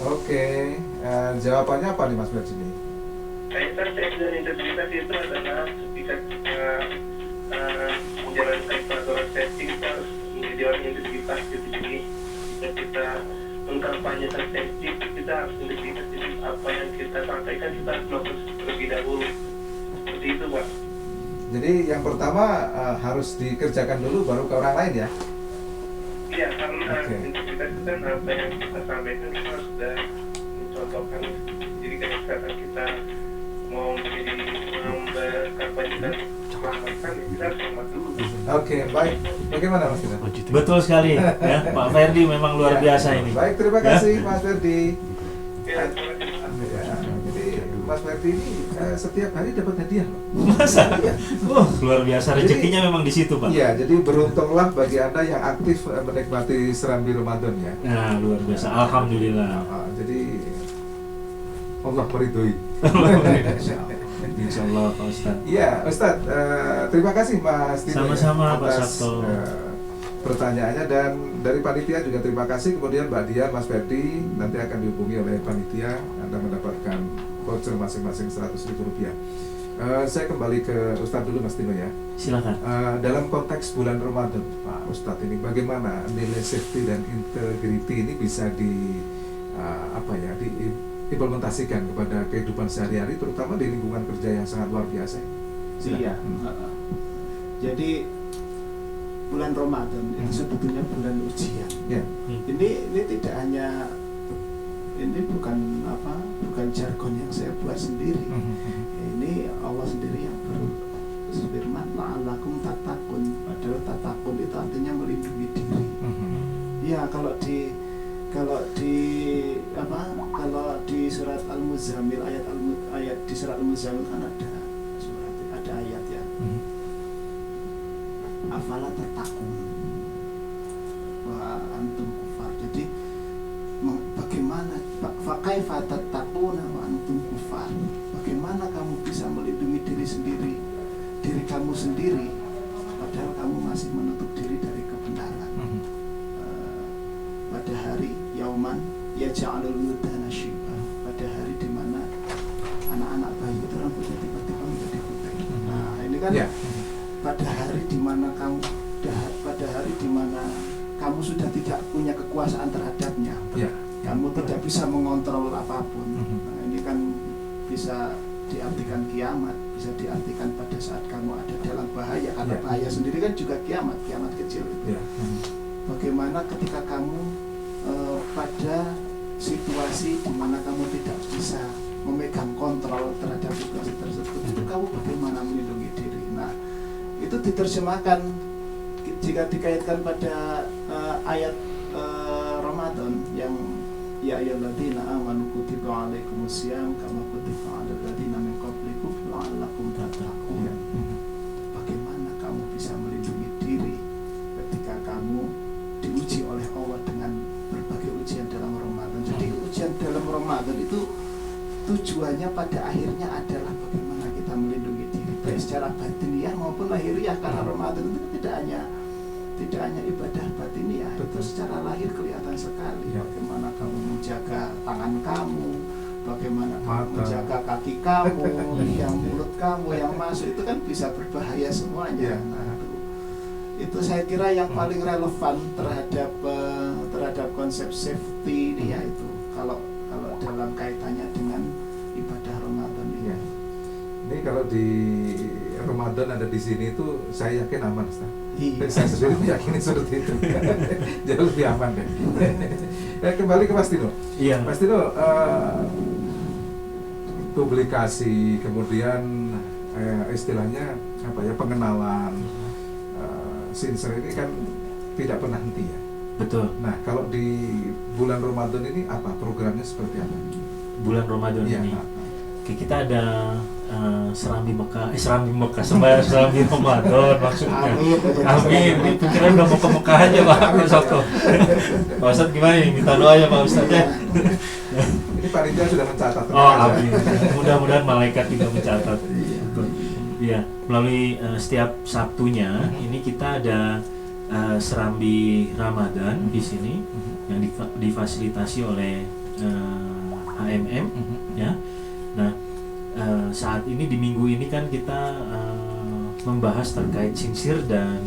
Oke, jawabannya apa nih Mas Berjini? kaitan seks dan integritas itu adalah ketika kita menjalankan peraturan setting kita harus menjadi orang yang integritas gitu. Jadi jika kita mengkampanyekan setting kita harus integritas. Jadi apa yang kita sampaikan kita harus melakukan terlebih dahulu. Seperti itu, Pak. Jadi yang pertama harus dikerjakan dulu baru ke orang lain ya? Iya, karena Oke. integritas itu kan apa yang kita sampaikan kita harus sudah mencontohkan. Jadi ketika kita mau berkampanyekan selamatkan, ya kita harus selamat dulu. Oke, baik. Bagaimana Mas Dina? Betul sekali ya, Pak Ferdi memang luar Ya. biasa ini. Baik, terima kasih Mas Ferdi. Ya, terima kasih. Ya, jadi Mas Ferdi ini setiap hari dapat hadiah loh. Masa? Iya. Luar biasa rezekinya memang di situ Pak. Iya, jadi beruntunglah bagi Anda yang aktif menikmati serambi Ramadan ya. Nah luar biasa, alhamdulillah. Jadi Allah meridhoi. Insya Allah Pak Ustadz. Iya, Ustadz, terima kasih Mas Tino Sama-sama, Pak atas Sabto. pertanyaannya, dan dari panitia juga terima kasih. Kemudian Mbak Dian, Mas Ferdi nanti akan dihubungi oleh panitia. Anda mendapatkan voucher masing-masing Rp100.000. Saya kembali ke Ustadz dulu Mas Tino ya. Silakan. Dalam konteks bulan Ramadan Pak Ustadz, ini bagaimana nilai safety dan integrity ini bisa diimplementasikan kepada kehidupan sehari-hari, terutama di lingkungan kerja yang sangat luar biasa. Iya. Jadi bulan Ramadan itu sebetulnya bulan ujian. Ya. Ini tidak hanya, ini bukan jargon yang saya buat sendiri. Ini Allah sendiri yang berfirman, la'allakum tattaqun. Padahal tattaqun itu artinya melindungi diri. Ya, kalau di surat Al-Muzammil, ayat di surat Al-Muzammil kan ada ayat ya. Afala tattaqun wa antum kufar. Jadi bagaimana fakaifa tattaquna wa antum kufar? Bagaimana kamu bisa melindungi diri kamu sendiri padahal kamu masih menutup diri dari kebenaran? Pada hari yauman yaj'alul wildana syiba, pada hari di mana anak-anak bayi itu rambutnya tiba-tiba menjadi putih. Nah, ini kan pada hari di mana kamu sudah tidak punya kekuasaan terhadapnya. Kamu tidak bisa mengontrol apapun. Nah, ini kan bisa diartikan kiamat, bisa diartikan pada saat kamu ada dalam bahaya, karena bahaya sendiri kan juga kiamat kecil itu. Bagaimana ketika kamu pada situasi di mana kamu tidak bisa memegang kontrol terhadap situasi tersebut, itu kamu bagaimana melindungi diri? Nah, itu diterjemahkan jika dikaitkan pada ayat Ramadan yang ya ayyuhalladzina amanu kutiba alaikumusiyam kama kutiba alal ladzina min qablikum la'allakum tattaqun. Bagaimana kamu bisa melindungi diri ketika kamu diuji oleh Allah dengan berbagai ujian dalam Ramadan. Jadi ujian dalam Ramadan itu tujuannya pada akhirnya adalah bagaimana kita melindungi diri baik secara batiniah maupun lahiriah, karena Ramadan itu tidak hanya ibadah batiniah, itu secara lahir kelihatan sekali. Bagaimana kamu menjaga tangan kamu, bagaimana kamu menjaga kaki kamu, yang mulut kamu yang masuk itu kan bisa berbahaya semuanya. Nah, itu saya kira yang paling relevan terhadap konsep safety ini, yaitu kalau dalam kaitannya dengan ibadah Ramadan ini. Ini kalau di Ramadan ada di sini itu saya yakin aman, Ustaz. Iya. Saya sendiri meyakini seperti itu. Jadi lebih aman deh. Kembali ke Mas Tino. Iya. Mas Tino, publikasi, kemudian istilahnya apa ya, pengenalan Sincere ini kan tidak pernah henti ya. Betul. Nah, kalau di bulan Ramadan ini apa programnya seperti apa? Bulan Ramadan Iya, ini. nah. Oke, kita ada serambi Mekah, sembahyang serambi Ramadan maksudnya. Amin. Ini pikiran udah mau ke Mekah aja Pak Soto. Pak Ustadz gimana nih? Minta doa ya Pak Ustadz ya. Ini panitia sudah mencatat. Oh, amin. Mudah-mudahan malaikat juga mencatat. Iya, melalui setiap Sabtunya ini kita ada serambi Ramadan di sini yang difasilitasi oleh HMM ya. Nah, saat ini di minggu ini kan kita membahas terkait sincere dan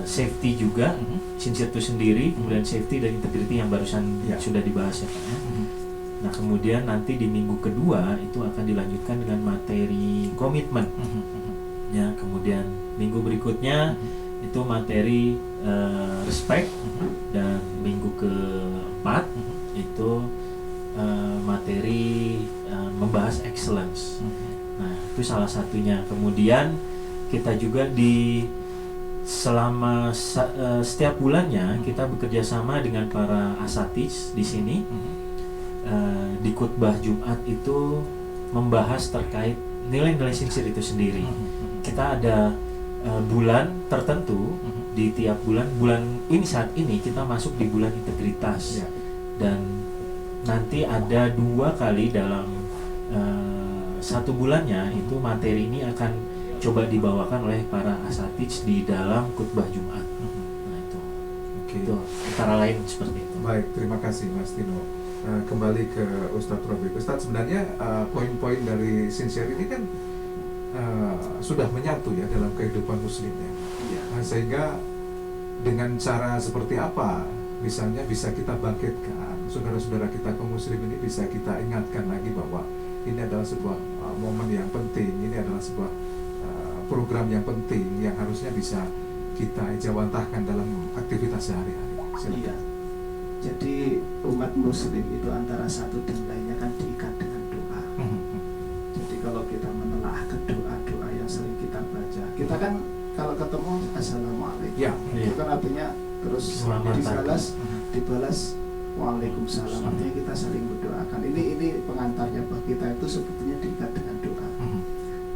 safety juga. Sincere itu sendiri, kemudian safety dan integrity yang barusan sudah dibahas ya Pak ya. Nah, kemudian nanti di minggu kedua itu akan dilanjutkan dengan materi komitmen. Ya, kemudian minggu berikutnya itu materi respect, dan minggu keempat itu materi membahas excellence. Nah, itu salah satunya. Kemudian kita juga selama setiap bulannya kita bekerja sama dengan para asatiz di sini. Di khutbah Jumat itu membahas terkait nilai-nilai sincere itu sendiri. Kita ada bulan tertentu di tiap bulan ini, saat ini kita masuk di bulan integritas dan nanti ada 2 kali dalam 1 bulannya itu materi ini akan coba dibawakan oleh para asatiz di dalam khutbah Jumat. Nah itu antara lain seperti itu. Baik, terima kasih Mas Tino. Kembali ke Ustadz Robik. Ustadz, sebenarnya poin-poin dari Sincere ini kan sudah menyatu ya dalam kehidupan muslim ya. Sehingga dengan cara seperti apa misalnya bisa kita bangkitkan saudara-saudara kita kaum muslim ini, bisa kita ingatkan lagi bahwa ini adalah sebuah momen yang penting, ini adalah sebuah program yang penting yang harusnya bisa kita ejawantahkan dalam aktivitas sehari-hari. Iya. Jadi umat muslim itu antara satu dan lainnya kan diikat dengan doa. Jadi kalau kita menelaah ke doa-doa yang sering kita baca, kita kan kalau ketemu assalamualaikum, itu kan artinya terus dibalas waalaikumsalam. Artinya kita saling mendoakan. Ini pengantarnya bahwa kita itu sebetulnya diikat dengan doa.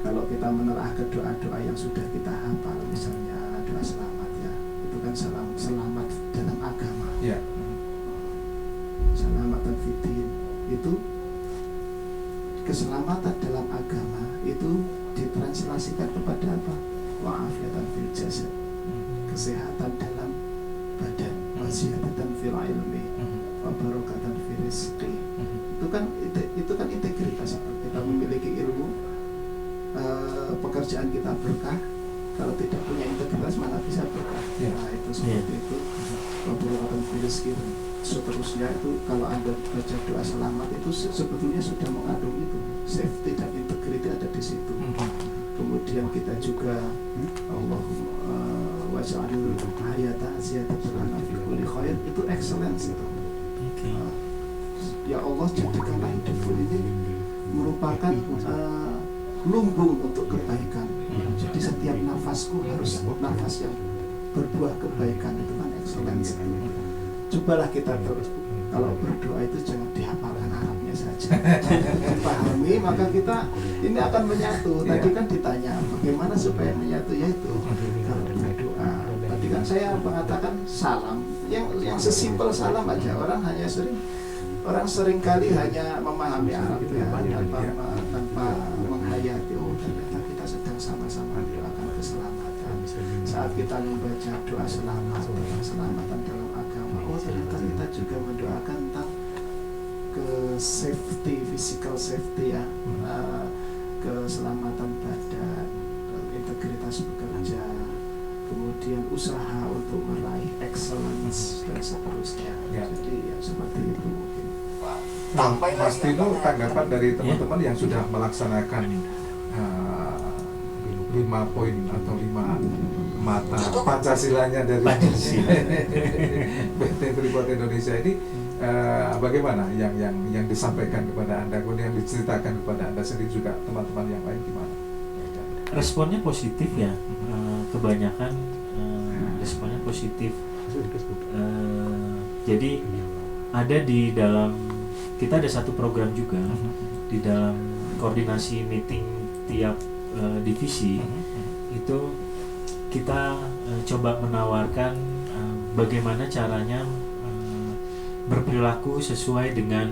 Kalau kita menelaah ke doa-doa yang sudah kita hafal, misalnya doa selamat ya, itu kan selamat dalam agama. Selamatan fitin, itu keselamatan dalam agama itu ditranslasikan kepada apa? Wa'afiatan fil jasad, kesehatan dalam badan, waziyadatan fil ilmi, wa barakatan fil rizqi. Itu kan integritas. Kita memiliki ilmu, pekerjaan kita berkah. Kalau tidak punya integritas mana bisa berkah. Nah itu seperti itu. Wa barakatan fil rizqi. Seterusnya itu kalau Anda baca doa selamat itu sebetulnya sudah mengandung itu safety dan integrity ada di situ. Kemudian kita juga Allahumma waj'alil hayata ziyadatan lana fi kulli khair, itu excellence itu. Ya Allah, jadikanlah hidupku ini merupakan lumbung untuk kebaikan. Jadi setiap nafasku harus nafas yang berbuah kebaikan, itu kan excellence. Cobalah kita terus, kalau berdoa itu jangan dihafalkan Arabnya saja, dipahami, maka kita ini akan menyatu. Tadi kan ditanya bagaimana supaya menyatu, yaitu kalau berdoa. Tadi kan saya mengatakan salam, yang sesimpel salam aja. Orang sering kali hanya memahami Arab ya, tanpa menghayati. Oh, ternyata kita sedang sama-sama mendoakan keselamatan. Saat kita membaca doa keselamatan dalam agama, oh ternyata kita juga mendoakan tentang ke safety, physical safety ya, keselamatan badan, integritas bekerja, kemudian usaha untuk meraih excellence dan seterusnya. Jadi ya seperti itu mungkin. Mas Tino, tanggapan dari teman-teman yang sudah melaksanakan 5 poin atau 5 kacamata Pancasilanya dari Pancasila. PT Freeport Indonesia ini bagaimana yang disampaikan kepada Anda, kemudian yang diceritakan kepada Anda sendiri juga teman-teman yang lain gimana? Responnya positif ya. Kebanyakan responnya positif. Jadi ada di dalam, kita ada satu program juga di dalam koordinasi meeting tiap divisi. Itu kita coba menawarkan bagaimana caranya berperilaku sesuai dengan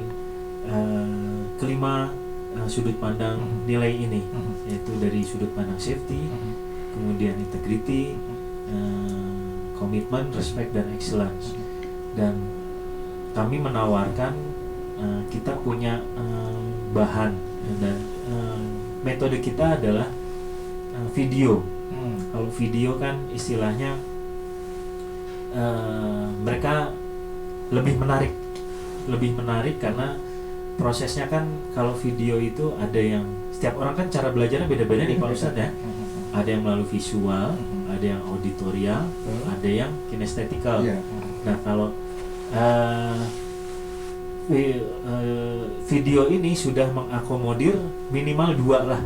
kelima sudut pandang nilai ini, yaitu dari sudut pandang safety, kemudian integrity, komitmen, respect, dan excellence. Dan kami menawarkan kita punya bahan, dan metode kita adalah video. Kalau video kan istilahnya mereka lebih menarik karena prosesnya kan kalau video itu ada yang, setiap orang kan cara belajarnya beda-beda nih Pak Ustadz ya. Ada yang melalui visual, ada yang auditorial, ada yang kinestetikal. Nah kalau video ini sudah mengakomodir minimal 2 lah,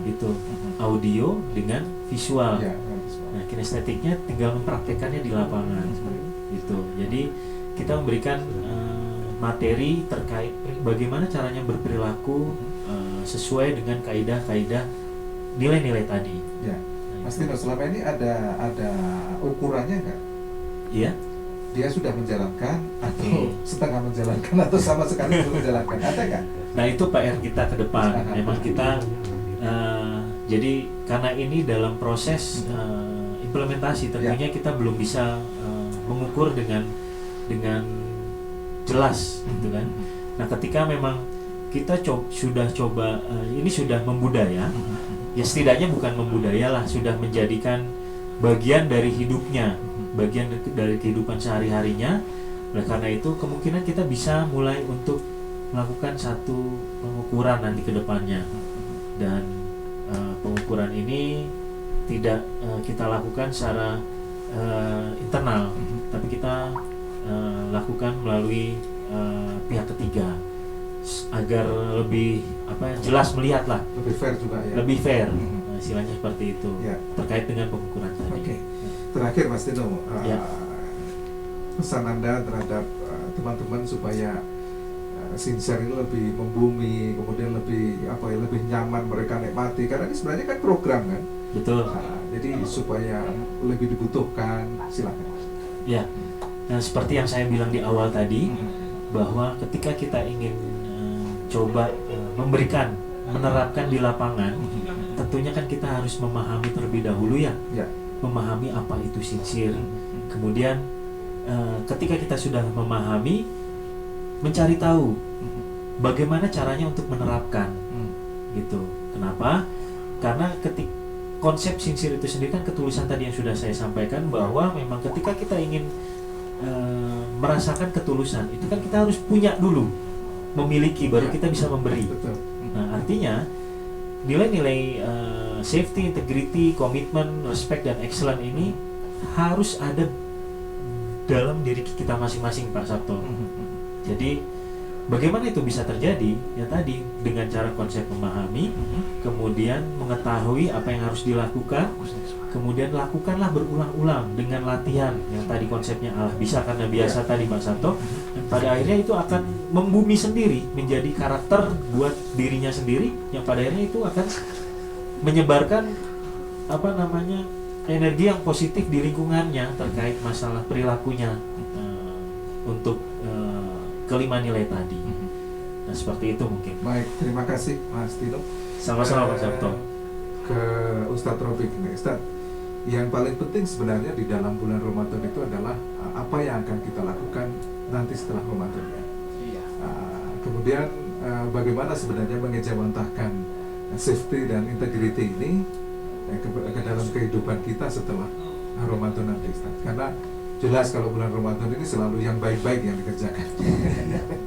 itu audio dengan visual. Nah kinestetiknya tinggal mempraktekannya di lapangan, gitu. Jadi kita memberikan materi terkait bagaimana caranya berperilaku sesuai dengan kaidah-kaidah nilai-nilai tadi. Ya. Mas Tino, selama ini ada ukurannya nggak? Iya. Dia sudah menjalankan atau setengah menjalankan atau sama sekali belum menjalankan, ada nggak? Nah itu PR kita ke depan. Memang kita jadi karena ini dalam proses implementasi, tentunya kita belum bisa mengukur dengan jelas, gitu kan. Nah ketika memang kita sudah coba ini sudah membudaya, ya setidaknya bukan membudaya lah, sudah menjadikan bagian dari hidupnya, bagian dari kehidupan sehari-harinya. Oleh karena itu kemungkinan kita bisa mulai untuk melakukan satu pengukuran nanti ke depannya. Dan pengukuran ini tidak kita lakukan secara internal, tapi kita lakukan melalui pihak ketiga agar lebih jelas melihat lah, Lebih fair juga ya. lebih fair, istilahnya seperti itu, Ya. terkait dengan pengukuran tadi. Oke. Terakhir Mas Tino, Ya. pesan Anda terhadap teman-teman supaya Sincere ini lebih membumi, kemudian lebih lebih nyaman mereka nikmati, karena ini sebenarnya kan program kan. Betul. Jadi supaya lebih dibutuhkan, silakan. Ya. Nah seperti yang saya bilang di awal tadi, bahwa ketika kita ingin coba menerapkan di lapangan, tentunya kan kita harus memahami terlebih dahulu ya, memahami apa itu sincere. Kemudian ketika kita sudah memahami, mencari tahu bagaimana caranya untuk menerapkan, gitu. Kenapa? Karena konsep sincere itu sendiri kan ketulusan tadi yang sudah saya sampaikan, bahwa memang ketika kita ingin merasakan ketulusan itu kan kita harus punya dulu, memiliki, baru kita bisa memberi. Betul. Nah artinya nilai-nilai safety, integrity, komitmen, respect, dan excellence ini harus ada dalam diri kita masing-masing Pak Sabto. Jadi bagaimana itu bisa terjadi? Ya tadi dengan cara konsep memahami, kemudian mengetahui apa yang harus dilakukan, kemudian lakukanlah berulang-ulang dengan latihan yang tadi konsepnya Allah bisa karena biasa tadi Pak Sabto. Dan pada akhirnya itu akan membumi sendiri, menjadi karakter buat dirinya sendiri, yang pada akhirnya itu akan menyebarkan energi yang positif di lingkungannya terkait masalah perilakunya untuk kelima nilai tadi. Nah seperti itu mungkin. Baik, terima kasih Mas Tino. Sama-sama Pak Sabto. Ke Ustadz Robik nih, Ustadz, yang paling penting sebenarnya di dalam bulan Ramadan itu adalah apa yang akan kita lakukan nanti setelah Ramadan. Kemudian bagaimana sebenarnya mengejawantahkan safety dan integrity ini ke dalam kehidupan kita setelah Ramadan nanti, Ustadz. Karena jelas kalau bulan Ramadan ini selalu yang baik-baik yang dikerjakan.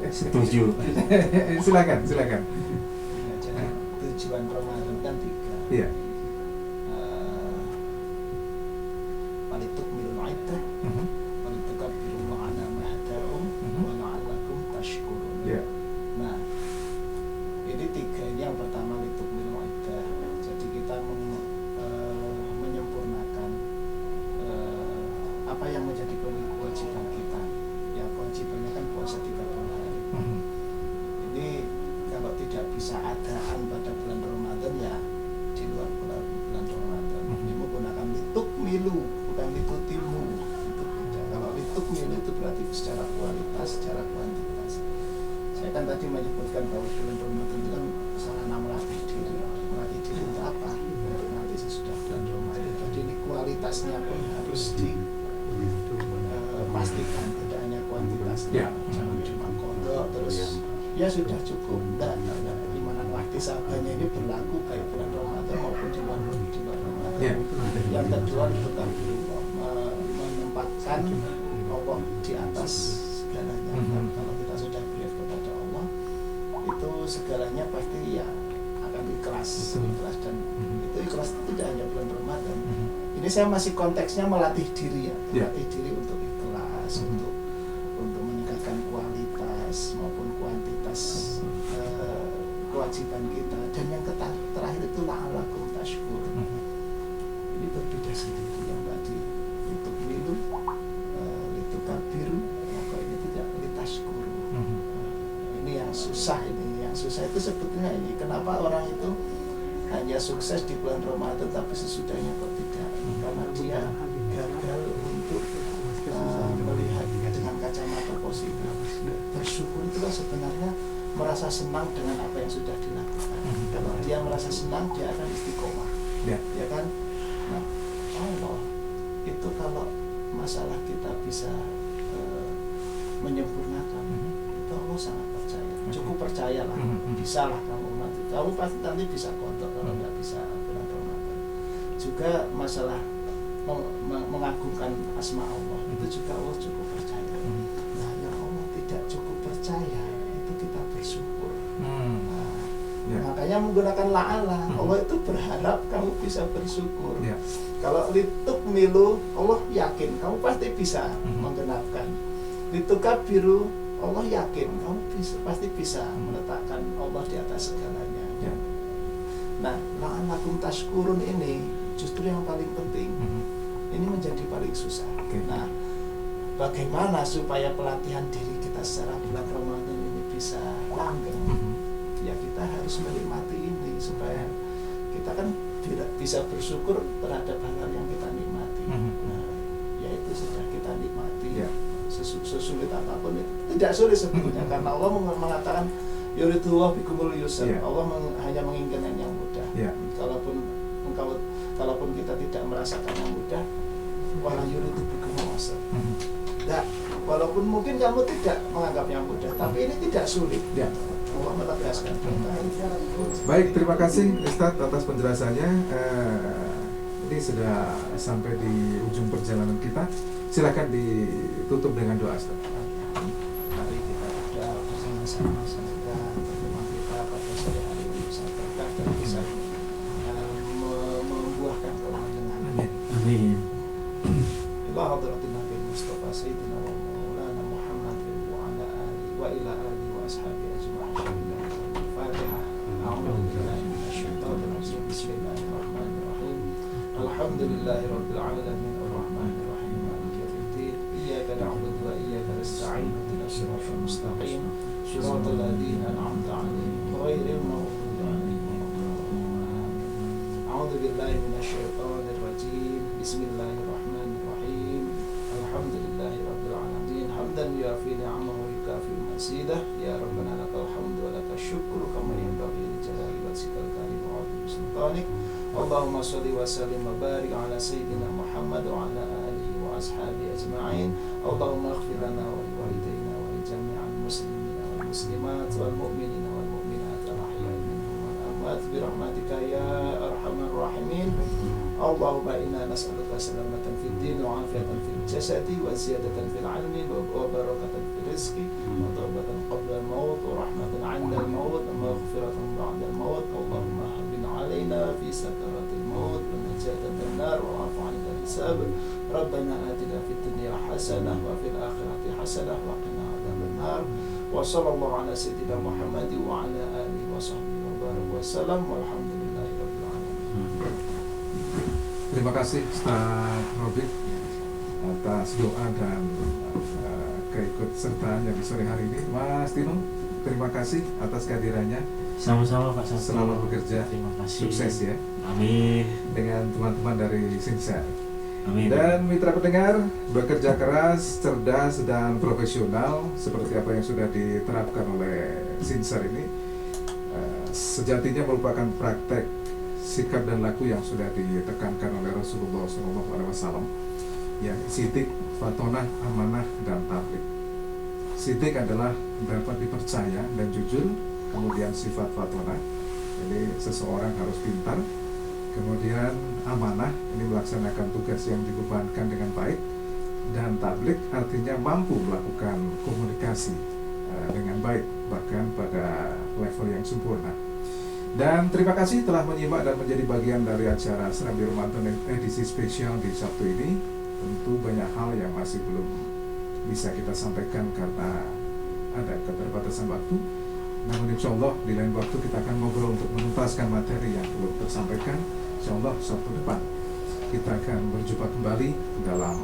Setuju. Silakan. Jadi tujuan Ramadan kan 3. Iya. milu, bukan litutimu. Itu beda. Kalau lituk milu itu berarti secara kualitas, secara kuantitas. Saya kan tadi menyebutkan bahwa bulan Ramadan itu kan sarana melatih diri. Melatih diri untuk apa? Nanti sesudah bulan Ramadan. Jadi ini kualitasnya pun harus dipastikan, tidak hanya kuantitasnya. Jangan cuma kodok terus ya sudah cukup. Tidak, imanan waktu sahabatnya ini berlaku baik bulan Ramadan maupun di luar Ramadan. Yang kedua itu tadi menempatkan Allah di atas segalanya. Kalau kita sudah beriak kepada Allah, itu segalanya pasti ya akan ikhlas dan itu ikhlas itu tidak hanya bulan Ramadan. Ini saya masih konteksnya melatih diri ya, melatih diri untuk ikhlas, untuk meningkatkan kualitas maupun kuantitas kewajiban kita. Dan yang terakhir itu la'alakum tashkur. Ini berbeda sendiri yang tadi untuk milu, itu kabiru, maka ini tidak litashkuru. Ini yang susah, itu sebetulnya ini. Kenapa orang itu hanya sukses di bulan Ramadan tapi sesudahnya kok tidak? Karena dia gagal untuk melihat dengan kacamata positif. Bersyukur itu kan sebenarnya merasa senang dengan apa yang sudah dilakukan. Kalau dia merasa senang, dia akan istiqomah, ya kan? Nah, Allah itu kalau masalah kita bisa menyempurnakan, itu Allah sangat percaya. Cukup percayalah, bisa lah kamu nanti. Kamu pasti nanti bisa kontak kalau nggak bisa bulan Ramadan. Juga masalah mengagungkan asma Allah itu juga Allah cukup percaya. Nah, yang Allah tidak cukup percaya itu kita bersyukur. Makanya menggunakan la'ala. Allah itu berharap kamu bisa bersyukur. Kalau lituk milu, Allah yakin kamu pasti bisa menggenapkan. Lituk kabiru, Allah yakin kamu pasti bisa meletakkan Allah di atas segalanya. Nah, la'alakum tashkurun ini justru yang paling penting. Ini menjadi paling susah. Nah, bagaimana supaya pelatihan diri kita secara bulan Ramadan ini bisa langgeng? Ya kita harus menikmati ini supaya kita kan tidak bisa bersyukur terhadap hal yang kita nikmati. Nah, ya itu sudah kita nikmati. Sesulit apapun itu tidak sulit sebetulnya karena Allah mengatakan yuridullah bikumul yusr. Allah hanya menginginkan yang mudah. Kalaupun kita tidak merasakan yang mudah, wala yuridu bikumul usr. Nah, walaupun mungkin kamu tidak menganggapnya mudah, tapi ini tidak sulit. Allah menegaskan. Baik, terima kasih Ustadz atas penjelasannya. Ini sudah sampai di ujung perjalanan kita. Silakan ditutup dengan doa, Ustadz. Mari kita berdoa bersama-sama semoga pertemuan kita pada sore hari ini bisa berkah dan bisa membuahkan kelancaran. Amin. Ila hadratin Nabi Mustafa Sayyidina wa Maulana Muhammad wa ala alihi wa ila alihi wa ashabihi ajma'in. Al-Fatihah. A'udzu billahi minasyaitonir rajim. Bismillahirrahmanirrahim. Alhamdulillahi rabbil alamin arrahmanir rahim maliki yaumiddin. Iyyaka na'budu wa iyyaka nasta'in. Ihdinas siratal mustaqim. Shiratal ladzina an'amta 'alaihim ghairil maghdubi 'alaihim waladdallin. A'udzu billahi minasyaitonir rajim. Bismillahirrahmanirrahim. Alhamdulillahi rabbil alamin. Hamdan yuafi ni'amahu wa yukafi masidah. Ya Rabbana lakal hamdu wa lakal syukru kama yanbaghi li jalali wajhikal karim wa 'azimi sultanik. Allahumma shalli wa sallim wa barik ala sayyidina Muhammad wa ala alihi wa ashabihi ajma'in. Allahumma ighfir lana wa li walidayna wa li jami'il muslimina wal muslimat wal mu'minina wal mu'minat al-ahya'i minhum wal amwat bi rahmatika ya arhamar rahimin. Allahumma inna nas'aluka salamatan fid din wa afiyatan fil jasadi wa ziyadatan fil 'ilmi wa barakatan fil rizqi wa tawbatan qabla al-maut wa rahmatan 'inda al-maut wa maghfiratan ba'da al-maut. Allahumma habbin 'alaina fi sakaratil maut wa najatan min nar wa 'afwan 'anil hisab. Rabbana atina fid dunya hasanah wa fil akhirati hasanah wa qina adzaban nar. Wa sallallahu ala sayyidina Muhammad wa ala alihi wa sahbihi wa baraka wa sallam walhamdulillahi rabbil alamin. Terima kasih Ustaz Robik atas doa dan keikutsertaannya di sore hari ini. Mas Tino, terima kasih atas kehadirannya. Sama-sama Pak Sabto. Selamat bekerja. Terima kasih. Sukses ya. Amin. Dengan teman-teman dari Sinsar. Amin. Dan mitra pendengar, bekerja keras, cerdas, dan profesional seperti apa yang sudah diterapkan oleh Sinsar ini sejatinya merupakan praktek sikap dan laku yang sudah ditekankan oleh Rasulullah SAW, yang sidik, fatonah, amanah, dan tablik. Sidik adalah dapat dipercaya dan jujur, kemudian sifat fatonah, jadi seseorang harus pintar, kemudian amanah, ini melaksanakan tugas yang dibebankan dengan baik, dan tablik artinya mampu melakukan komunikasi dengan baik, bahkan pada level yang sempurna. Dan terima kasih telah menyimak dan menjadi bagian dari acara Serambi Ramadan edisi spesial di Sabtu ini. Tentu banyak hal yang masih belum bisa kita sampaikan karena ada keterbatasan waktu. Namun insya Allah di lain waktu kita akan ngobrol untuk menuntaskan materi yang belum tersampaikan. Insya Allah Sabtu depan kita akan berjumpa kembali dalam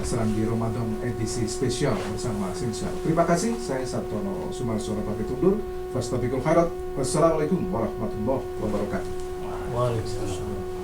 Serambi Ramadan edisi spesial bersama Sinsar. Terima kasih, saya Sabtono Sumarsono pamit undur. Fastabiqul khairat. Wassalamualaikum warahmatullahi wabarakatuh. Waalaikumsalam.